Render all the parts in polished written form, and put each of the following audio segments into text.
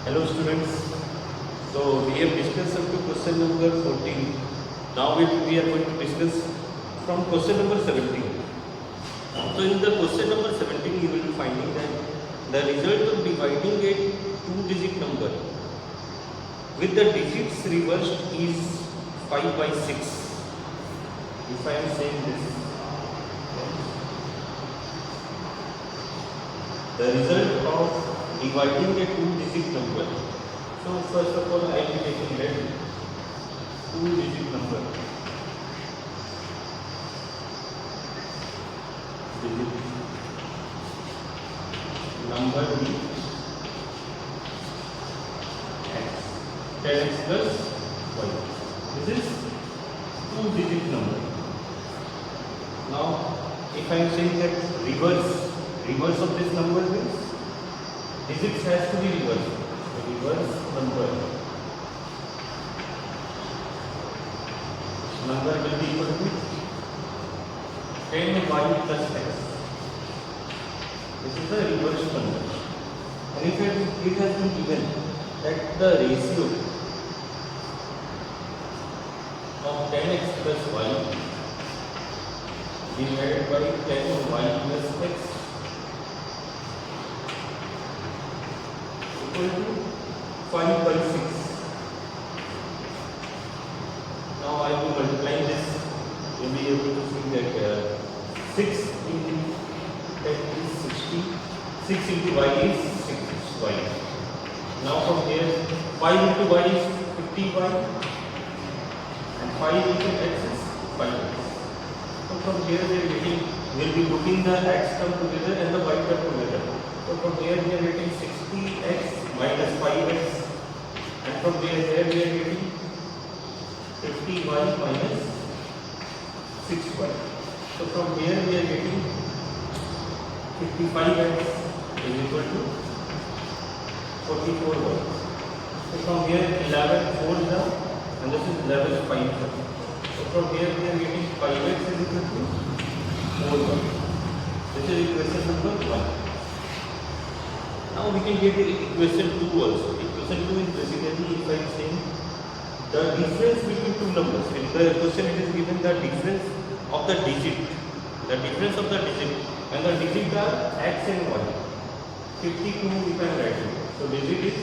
Hello students. So we have discussed up to question number 14. Now we are going to discuss from question number 17. So in the question number 17 you will be finding that the result of dividing a two-digit number with the digits reversed is 5 by 6. If I am saying this, the result of dividing a two-digit number. So first of all, I will be taking let two-digit number. Digit number is x, 10x plus y. This is two-digit number. Now, if I am saying that reverse of this number means digits has to be reversed. Reverse number will be equal to 10y plus x. This is the reverse number. And if it has been given that the ratio of 10x plus y divided by 10y plus x equal to 5 by 6. Now I will multiply this. You will be able to see that 6 into x is 60. 6 into y is 6y. Now from here 5 into y is 50y and 5 into x is 5x. So from here we will be putting the x term together and the y term together. So from here we are getting 60x minus 5x, and from here we are getting 50y minus 6y. So from here we are getting 55x is equal to 44y. So from here 11 4 is down and this is 11 5 is down. So from here we are getting 5x is equal to 4y. This is equation number 1. Now we can get equation 2 also. Equation 2 is basically, if I am saying the difference between two numbers. In the question it is given the difference of the digit. The difference of the digit, and the digits are x and y. 52 if I am writing. So digit is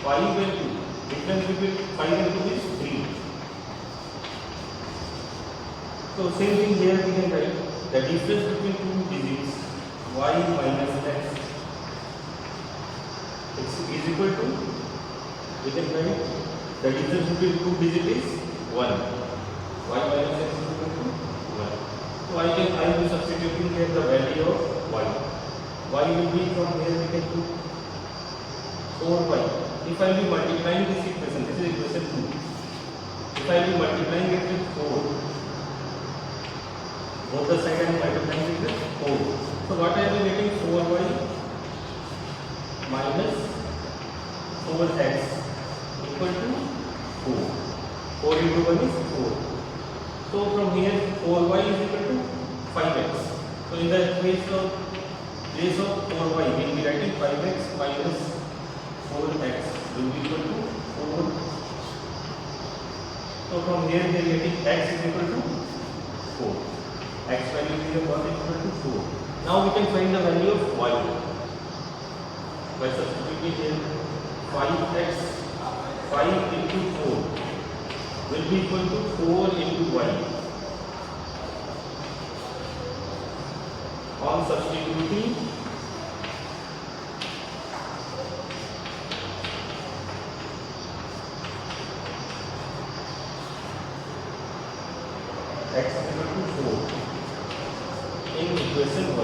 5 and 2. Difference between 5 and 2 is 3. So same thing here we can write the difference between two digits y minus x is equal to, we can write the difference between two digits is 1. Y minus x is equal to 1. So I will be substituting here the value of y. Y will be, from here we can put 4y. If I will be multiplying this equation, this is equation 2. If I will be multiplying it with 4, both the side I am multiplying it with 4. So what I will be getting 4y minus 4x equal to 4. 4 into 1 is 4. So from here 4y is equal to 5x. So in the place of 4y we will be writing 5x minus 4x will be equal to 4. So from here we are getting x is equal to 4. X value we have got is equal to 4. Now we can find the value of y. By substituting here 5x, 5 into 4 will be equal to 4 into y. On substituting x is equal to 4 in equation 1.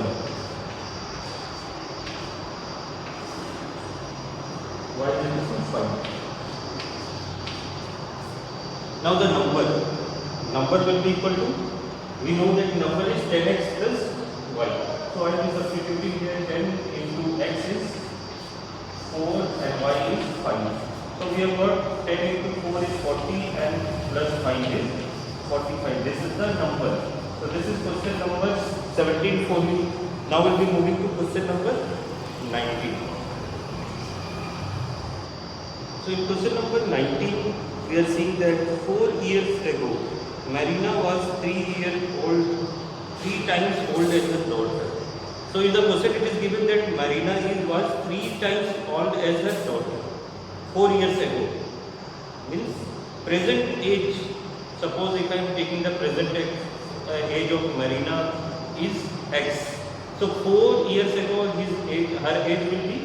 Y is equal to 5. Now the number will be equal to, we know that number is 10x plus y. So I will be substituting here 10 into x is 4 and y is 5. So we have got 10 into 4 is 40 and plus 5 is 45. This is the number. So this is question number 17 for you. Now we will be moving to question number 19. So in question number 19, we are seeing that 4 years ago, Marina was 3 years old, 3 times old as her daughter. So in the question it is given that Marina was 3 times old as her daughter 4 years ago. Means present age. Suppose if I am taking the present age of Marina is X. So 4 years ago her age will be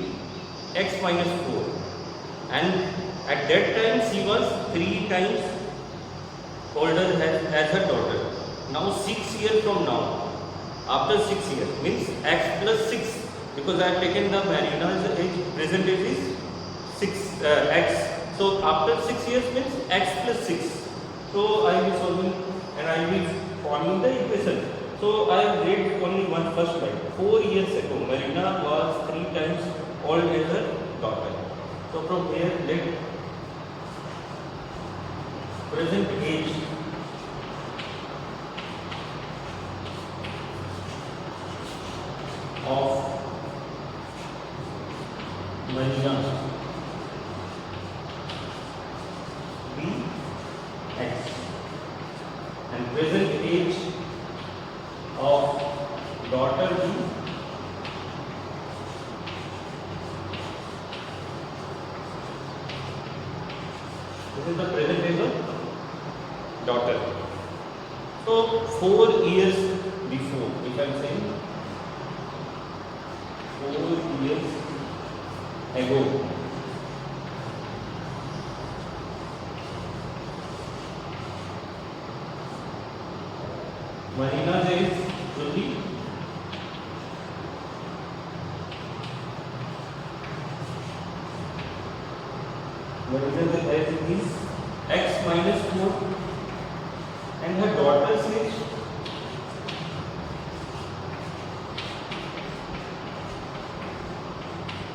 X minus 4. And at that time she was 3 times older as her daughter. Now 6 years from now, after 6 years means X plus 6, because I have taken the Marina's age, present age is 6 X. So after 6 years means X plus 6. So I will be solving and I will be forming the equation. So I have read only one first line. 4 years ago, Marina was 3 times old as her daughter. So from here, let present age of Marina be X and present age of daughter be this is the present age of daughter. So 4 years before, if I am saying 4 years ago, Marina's age will be Marina's age is X minus 4 and her daughter's age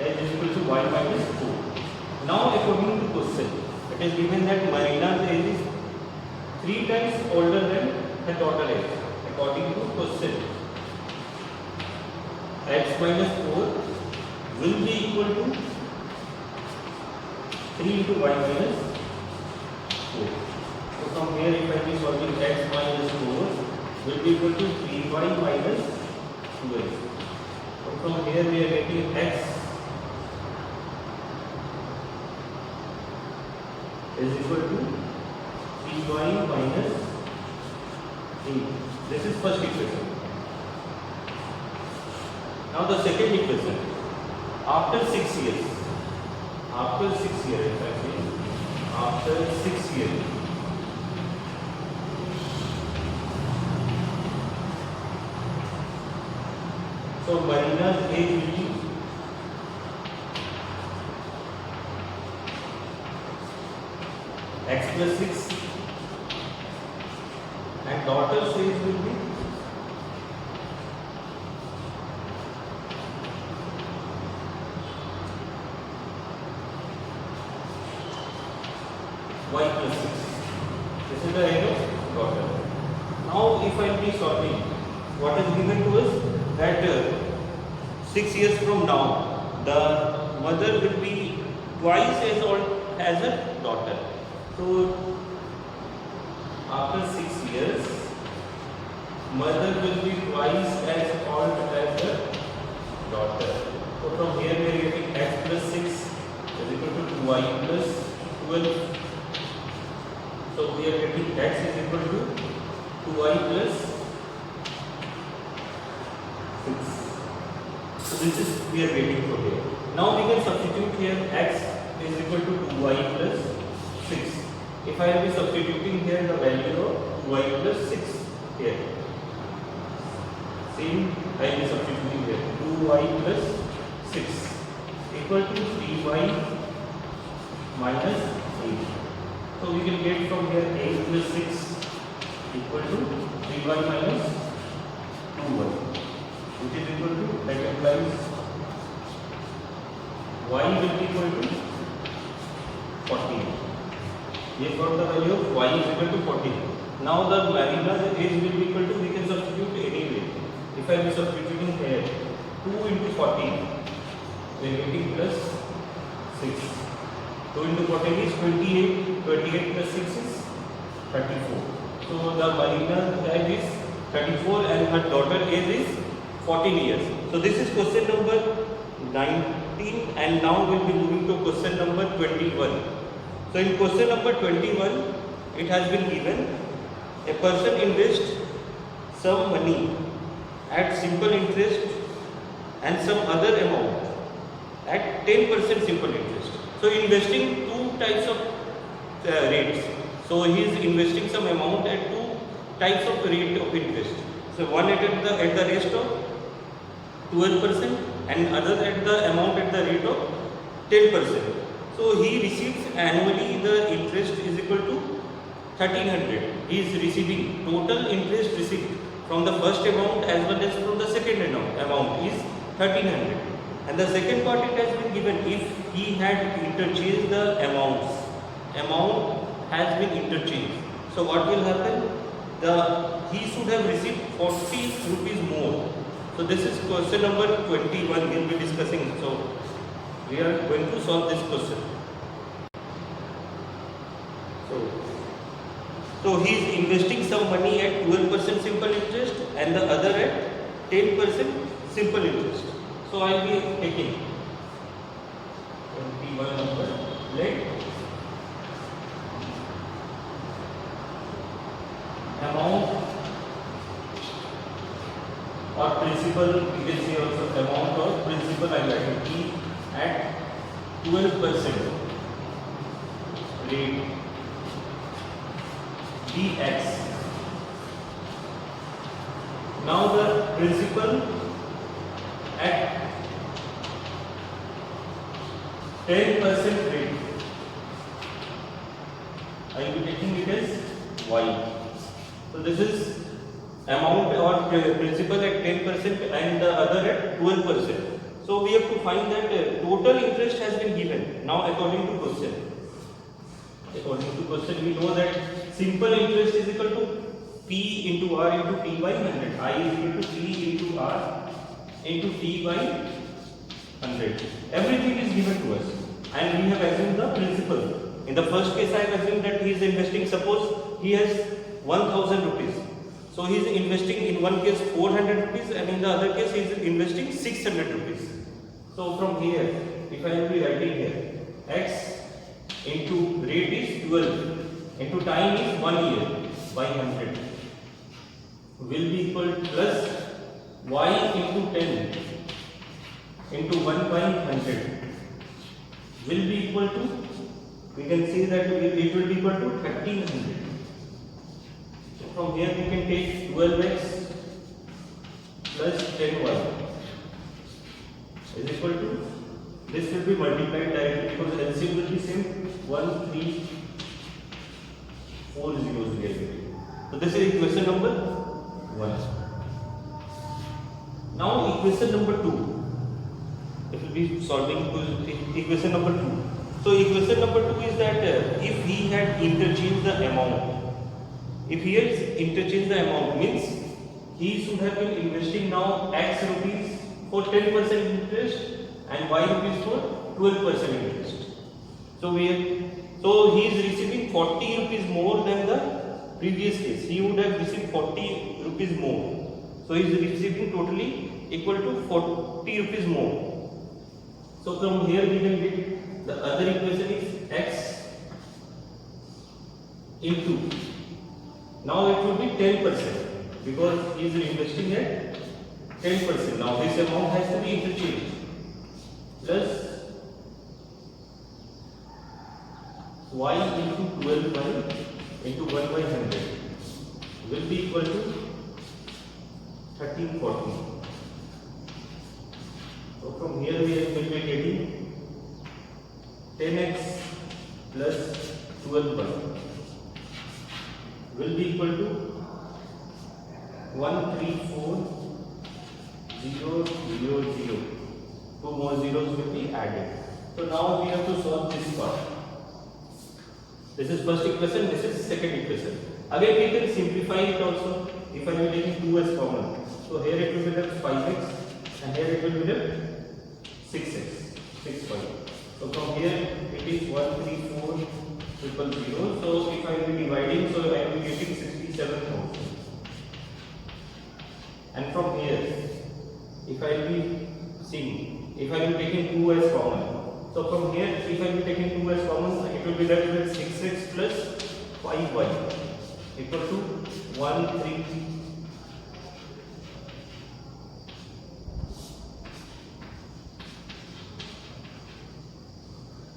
is equal to Y minus 4. Now according to question, it is given that Marina's age is 3 times older than her daughter's age. According to question, X minus 4 will be equal to 3 into Y minus 4. So from here if I be solving X minus 4 will be equal to 3Y minus 12. So from here we are getting X is equal to 3Y minus 8. This is first equation. Now the second equation. After 6 years, if I say, after 6 years, so Marina's age will be X plus 6 and daughter's age will be Y plus 6. This is the age of daughter. Now if I will be solving, what is given to us that 6 years from now the mother will be twice as old as her daughter. So after 6 years, mother will be twice as old as her daughter. So from here we are getting X plus 6 is equal to 2Y plus 12. So we are getting X is equal to 2Y plus 6. So this is we are getting from here. Now we can substitute here X is equal to 2Y plus 6. If I will be substituting here the value of Y plus 6 here. Same I will be substituting here 2Y plus 6 equal to 3Y minus 8. So we can get from here 8 plus 6 equal to 3Y minus 2Y, which is equal to, that implies Y will be equal to 14. We have got the value of Y is equal to 14. Now the Marina's age will be equal to, we can substitute anyway. If I am substituting here 2 into 14, we are getting plus 6. 2 into 14 is 28. 28 plus 6 is 34. So the Marina child is 34 and her daughter age is 14 years. So this is question number 19, and now we'll be moving to question number 21. So in question number 21, it has been given a person invests some money at simple interest and some other amount at 10% simple interest. So investing two types of rates. So he is investing some amount at two types of rate of interest. So one at the rate of 12% and other at the amount at the rate of 10%. So he receives annually the interest is equal to 1300. He is receiving total interest received from the first amount as well as from the second amount is 1300. And the second part it has been given if he had interchanged the amounts. Amount has been interchanged. So what will happen? He should have received 40 rupees more. So this is question number 21 we will be discussing. So we are going to solve this question. So he is investing some money at 12% simple interest and the other at 10% simple interest. So I will be taking 21 number. Let amount or principal, you can say also amount or principal I am writing T at 12% rate dx. Now the principal at 10% rate, I will be taking it as y. So this is amount or principal at 10% and the other at 12%. So we have to find that total interest has been given. Now according to question, we know that simple interest is equal to P into R into T by 100. I is equal to P into R into T by 100. Everything is given to us and we have assumed the principal. In the first case I have assumed that he is investing, suppose he has 1000 rupees. So he is investing in one case 400 rupees and in the other case he is investing 600 rupees. So from here, if I will be writing here, x into rate is 12 into time is 1 year by 100 will be equal to plus y into 10 into 1 by 100 will be equal to, we can say that it will be equal to 1300. So from here we can take 12x plus 10y is equal to, this will be multiplied directly because LCM will be same 1, 3, 4 zeros here. So this is equation number 1. Now equation number 2. It will be solving equation number 2. So equation number 2 is that if he had interchanged the amount, if he has interchanged the amount means he should have been investing now x rupees for 10% interest and y rupees for 12% interest. So he is receiving 40 rupees more than the previous case. He would have received 40 rupees more. So he is receiving totally equal to 40 rupees more. So from here we can get the other equation is x into, now it will be 10% because he is investing at 10%. Now this amount has to be interchanged plus y into 12 by into 1 by 100 will be equal to 1340. So from here we will be getting 10x plus 12y will be equal to 134 0 0 0. Two more zeros will be added. So now we have to solve this part. This is first equation, this is second equation. Again we can simplify it also. If I am taking 2 as common, so here it will be the 5x and here it will be the 6x, 6y. So from here it is 134,000. So if I will be dividing, so I will be getting 67,000. And from here, if I will be seeing, if I will be taking 2 as common, so from here, if I will be taking 2 as common, it will be left with 6x plus 5y equal to 133.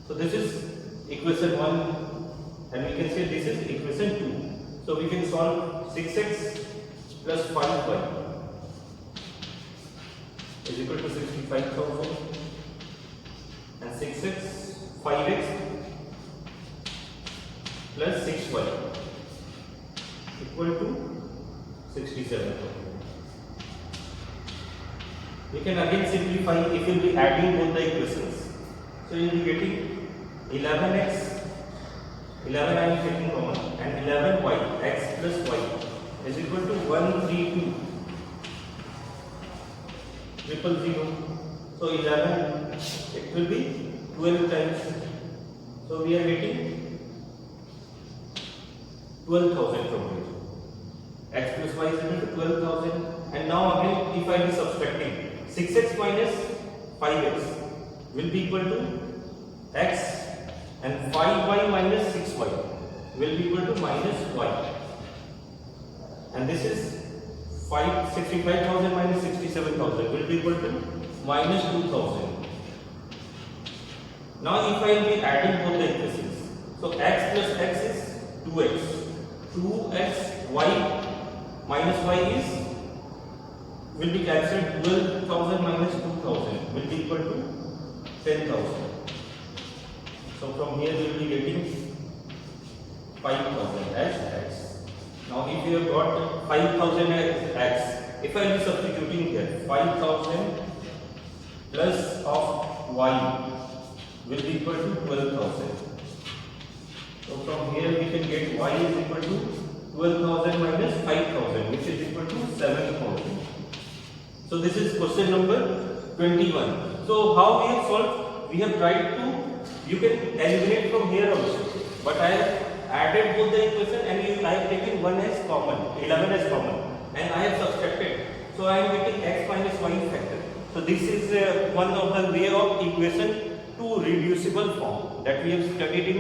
So this is equation 1, and we can say this is equation 2. So we can solve 6x plus 5y is equal to 65,000, and 6x 5x plus 6y equal to 67,000. We can again simplify if we will be adding both the equations. So you will be getting 11x, 11 I am taking common, and 11y, x plus y is equal to 132,000. So 11, it will be 12 times. So we are getting 12,000 from here. X plus y is equal to 12,000. And now again, if I am subtracting, 6x minus 5x will be equal to x, and 5y minus 6y will be equal to minus y. And this is 65,000 minus 67,000 will be equal to minus 2,000. Now if I will be adding both the equations, so x plus x is 2x. 2x y minus y is will be cancelled. 12,000 minus 2,000 will be equal to 10,000. So from here we will be getting 5,000 as x. Now if you have got 5,000 as x, if I will be substituting here, 5,000 plus of y will be equal to 12,000. So from here we can get y is equal to 12,000 minus 5,000, which is equal to 7,000. So this is question number 21. So how we have solved? We have tried to, you can eliminate from here also, but I have added both the equation, and I have taken 1 as common, 11 as common, and I have subtracted. So I am getting x minus y factor. So this is one of the way of equation to reducible form that we have studied in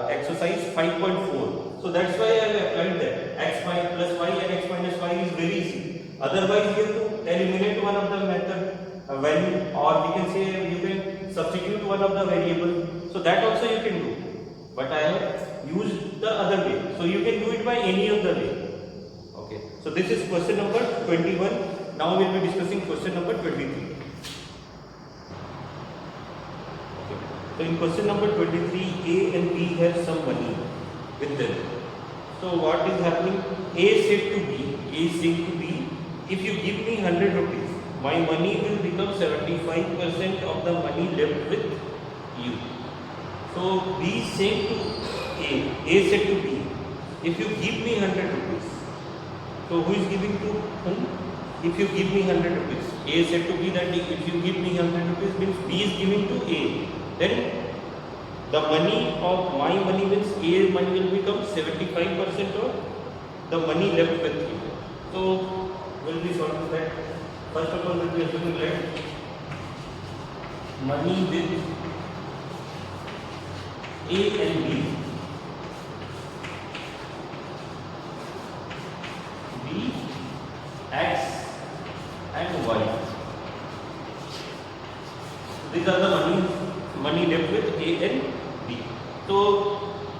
exercise 5.4. So that's why I have applied that. X plus y and x minus y is very easy. Otherwise you have to eliminate one of the method value, or we can say you can substitute one of the variable. So that also you can do. But I have used the other way. So you can do it by any of the way. Okay. So this is question number 21. Now we will be discussing question number 23. Okay. So in question number 23, A and B have some money with them. So what is happening? A said to B, if you give me 100 rupees, my money will become 75% of the money left with you. So B said to A said to B, if you give me 100 rupees. So who is giving to whom? If you give me 100 rupees. A said to B that if you give me 100 rupees means B is giving to A. Then the money of my money means A's money will become 75% of the money left with you. So we'll be solving that. First of all, we'll be assuming that money with A and B, X and Y. These are the money left with A and B. So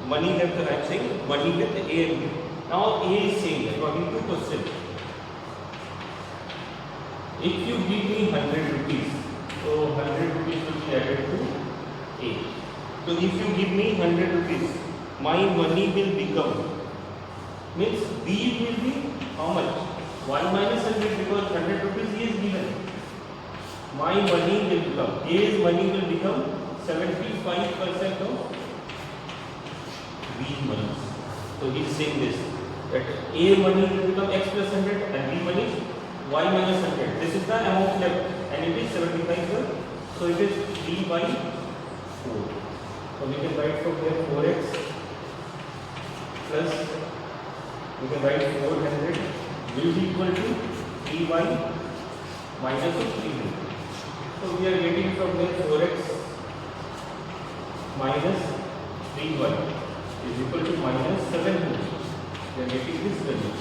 money left, I am saying money with A and B. Now A is saying, according to question, if you give me 100 rupees, so 100 rupees will be added to A. So if you give me 100 rupees, my money will become, means B will be how much? 1 minus 100, because 100 rupees he is given. My money will become, A's money will become 75% of B money. So he is saying this, that A money will become X plus 100 and B money is Y minus 100. This is the amount left and it is 75. So it is B by 4. So we can write from here 4x plus, we can write 400 will be equal to 3y minus of 300. So we are getting from here 4x minus 3y is equal to minus 700. We are getting this value.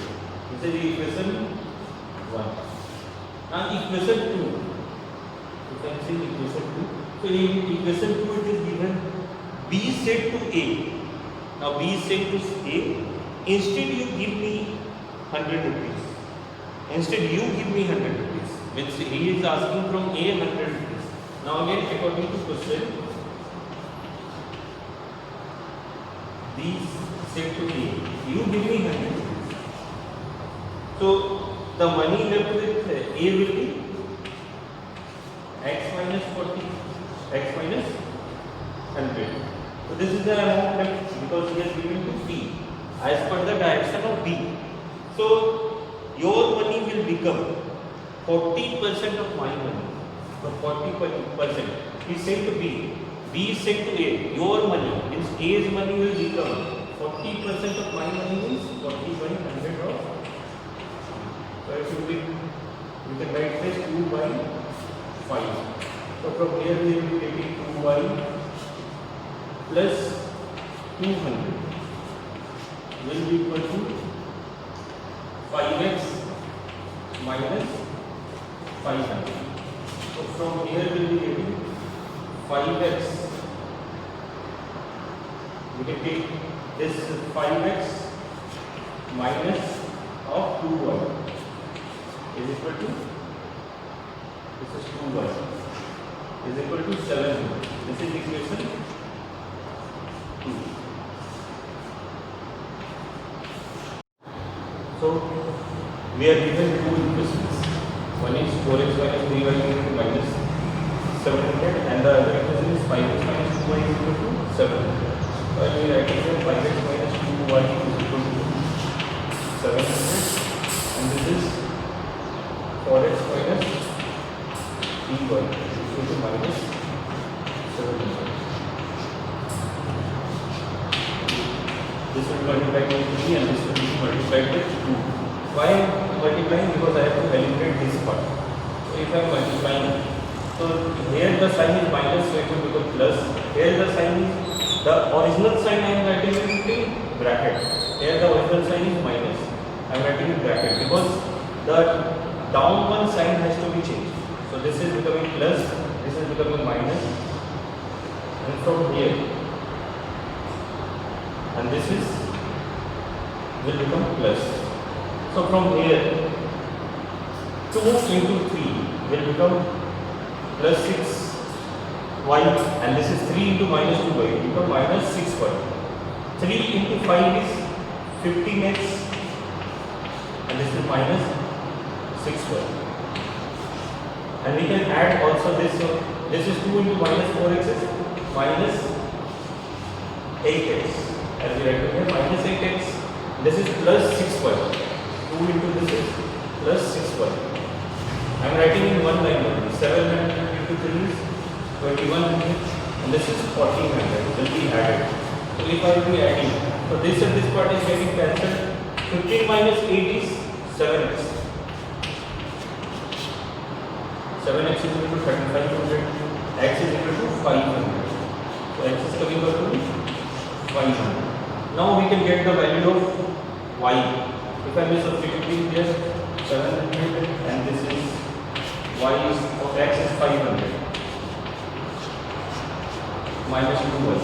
This is equation 1. Now equation 2. You can see equation 2. So in equation 2 it is given b set to a. Now b is set to a. Instead you give me 100 rupees. Instead you give me 100 rupees. Means he is asking from a 100 rupees. Now again according to question, b set to a. You give me 100 rupees. So the money left with a will be x minus 40, x minus 100. So this is the amount left because he has given to b as per the direction of b. So your money will become 40% of my money. So 40%. He said to b is said to a. Your money means a's money will become 40% of my money means 40 by 100 of. So it should be, we can write this 2 by 5. So from here we will be taking 2y plus 200 will be equal to 5x minus 500. So from here we will be getting 5x. We can take this 5x minus of 2y is equal to, this is 2y is equal to 7. This is equation 2. So we are given two equations. One is 4x minus 3y minus 700 and the other equation is 5x minus 2y is equal to 700. So I will write here 5x minus 2y is equal to 700 and this is 4x minus 3y is equal to minus 700. This will be multiplied by 3 and this will be multiplied by 2. Why multiplying? Because I have to eliminate this part. So if I am multiplying, so here the sign is minus, so it will become plus. Here the sign is, the original sign I am writing in bracket. Here the original sign is minus. I am writing in bracket because the down one sign has to be changed. So this is becoming plus, this is becoming minus, and from here, and this is will become plus. So from here, 2 into 3 will become plus 6y, and this is 3 into minus 2y will become minus 6y. 3 into 5 is 15x, and this is minus 6y. And we can add also this. So this is 2 into minus 4x is minus 8x. As we write here, minus 8x. This is plus 6y. 2 into this is plus 6y. I am writing in one line only. 700 into 3 is 2100 and this is 1400 will be added. So if I will be adding, so this and this part is getting cancelled. 15 minus 8 is 7x. 7x is equal to 3500. X is equal to 500. So x is coming out to be 500. Now we can get the value of y. If I may substitute here 700 and this is y is of x is 500 minus 2y.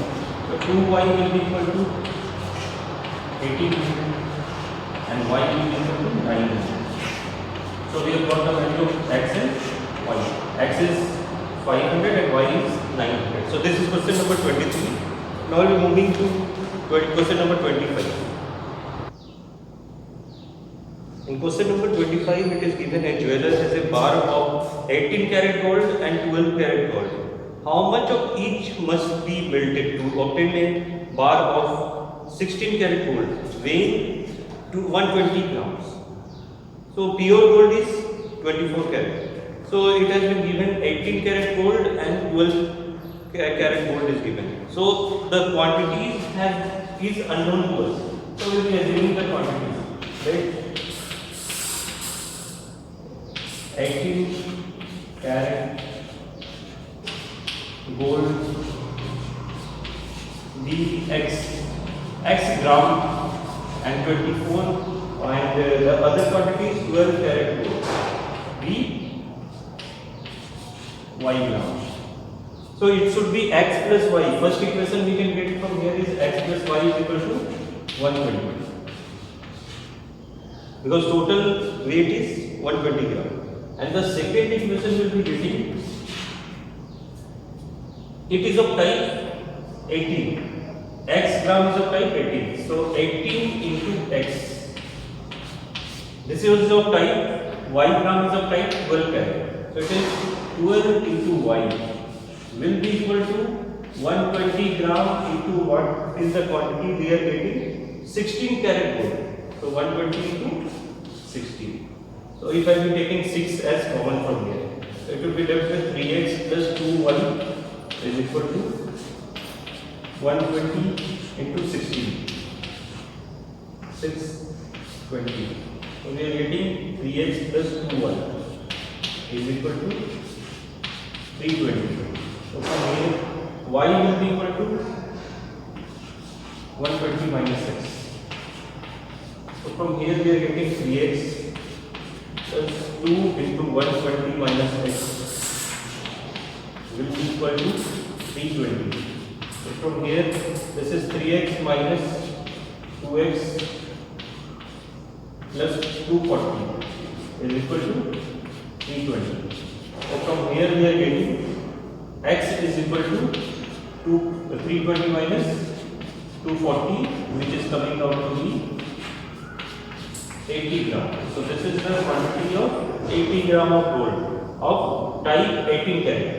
So 2y will be equal to 1800 and y will be equal to 900. So we have got the value of x and y. X is 500 and y is 900. So this is question number 23. Now we are moving to question number 25. In question number 25, it is given a jeweler has a bar of 18 karat gold and 12 karat gold. How much of each must be melted to obtain a bar of 16 karat gold weighing to 120 grams? So pure gold is 24 karat. So it has been given 18 karat gold and 12 Okay, a carat gold is given. So the quantities is unknown to us. So we will be assuming the quantities, right? 18 carat gold x gram and 24, and the other quantity is 12 carat gold b y gram. So it should be x plus y. First equation we can get from here is x plus y is equal to 120, because total weight is 120 gram. And the second equation will be getting, it is of type 18. X gram is of type 18. So 18 into x. This is of type y gram is of type 12 carat. So it is 12 into y will be equal to 120 gram into what is the quantity we are getting? 16 carat gold. So 120 into 16. So if I be taking 6 as common from here, so it will be left with 3x plus 2y is equal to 120 into 16. 620. So we are getting 3x plus 2y is equal to 320. So from here y will be equal to 120 minus x. So from here we are getting 3x plus 2 into 120 minus x will be equal to 320. So from here this is 3x minus 2x plus 240 is equal to 320. So from here we are getting x is equal to 320 minus 240, which is coming out to be 80 gram. So this is the quantity of 80 gram of gold of type 18 carat.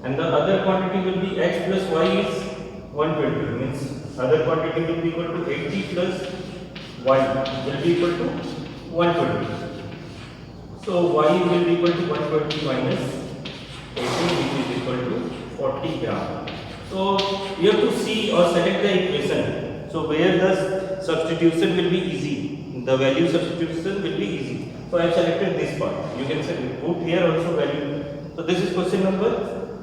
And the other quantity will be x plus y is 120, means other quantity will be equal to 80 plus y will be equal to 120. So y will be equal to 120 minus 80, which is equal to 40 gram. So you have to see or select the equation. So where the substitution will be easy, the value substitution will be easy. So I have selected this part. You can put here also value. So this is question number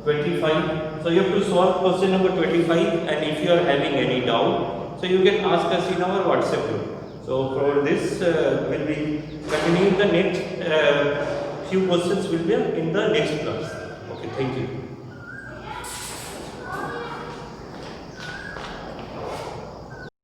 25. So you have to solve question number 25, and if you are having any doubt, so you can ask us in our WhatsApp group. So for this will be continuing the next few questions will be in the next class. Okay, thank you.